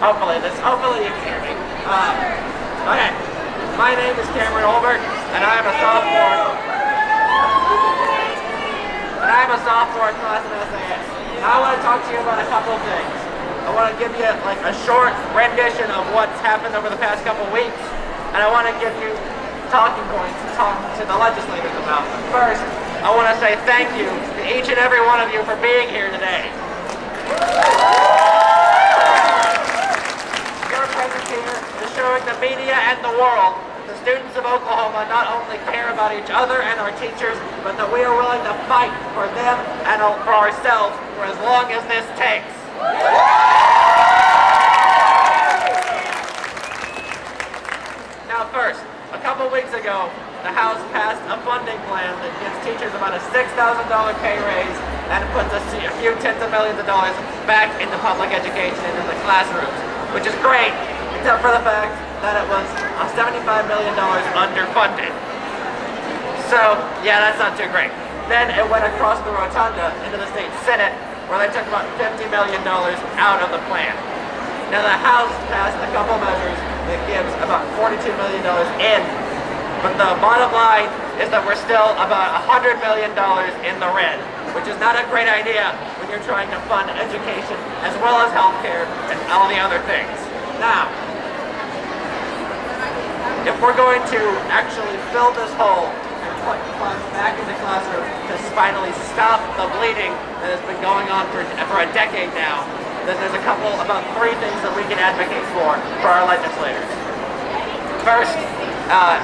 Hopefully you can hear me. Okay, my name is Cameron Olbert, and I am a sophomore. At Classen SAS. I want to talk to you about a couple of things. I want to give you like a short rendition of what's happened over the past couple of weeks, and I want to give you talking points to talk to the legislators about. But first, I want to say thank you to each and every one of you for being here today. Your presence here is showing the media and the world that the students of Oklahoma not only care about each other and our teachers, but that we are willing to fight for them and for ourselves for as long as this takes. Now first, a couple weeks ago, the House passed a funding plan that gives teachers about a $6,000 pay raise and puts a few tens of millions of dollars back into public education and into the classrooms, which is great, except for the fact that it was $75 million underfunded. So, yeah, that's not too great. Then it went across the rotunda into the state Senate, where they took about $50 million out of the plan. Now the House passed a couple measures that gives about $42 million in, but the bottom line is that we're still about $100 million in the red, which is not a great idea when you're trying to fund education as well as healthcare and all the other things. Now, if we're going to actually fill this hole and put funds back into classrooms to finally stop the bleeding that has been going on for a decade now, then there's about three things that we can advocate for our legislators. First,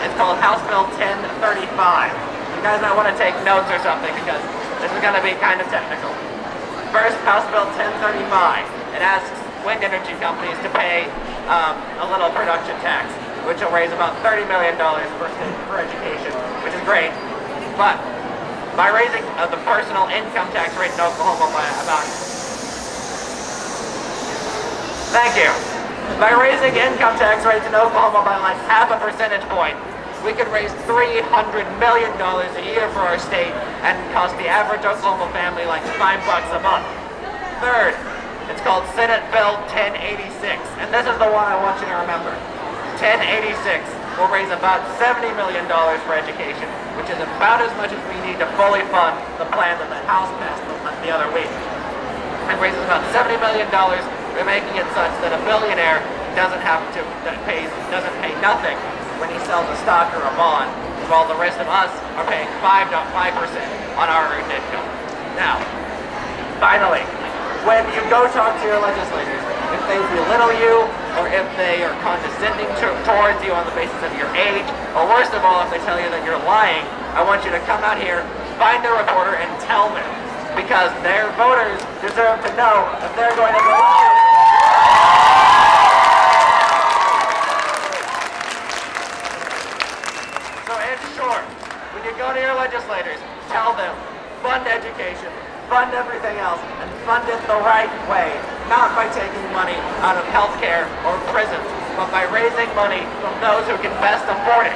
it's called House Bill 1035. You guys might want to take notes or something because this is going to be kind of technical. First, House Bill 1035. It asks wind energy companies to pay a little production tax, which will raise about $30 million for education, which is great. But by raising the personal income tax rate in Oklahoma by about... Thank you. By raising income tax rates in Oklahoma by like half a percentage point, we could raise $300 million a year for our state and cost the average Oklahoma family like $5 a month. Third, it's called Senate Bill 1086, and this is the one I want you to remember. 1086 will raise about $70 million for education, which is about as much as we need to fully fund the plan that the House passed the other week. It raises about $70 million. We're making it such that a billionaire doesn't pay nothing when he sells a stock or a bond, while the rest of us are paying 5% on our earned income. Now, finally, when you go talk to your legislators, if they belittle you, or if they are condescending towards you on the basis of your age, or worst of all, if they tell you that you're lying, I want you to come out here, find a reporter, and tell them. Because their voters deserve to know if they're going to believe. So in short, when you go to your legislators, tell them, fund education, fund everything else, and fund it the right way. Not by taking money out of healthcare or prisons, but by raising money from those who can best afford it.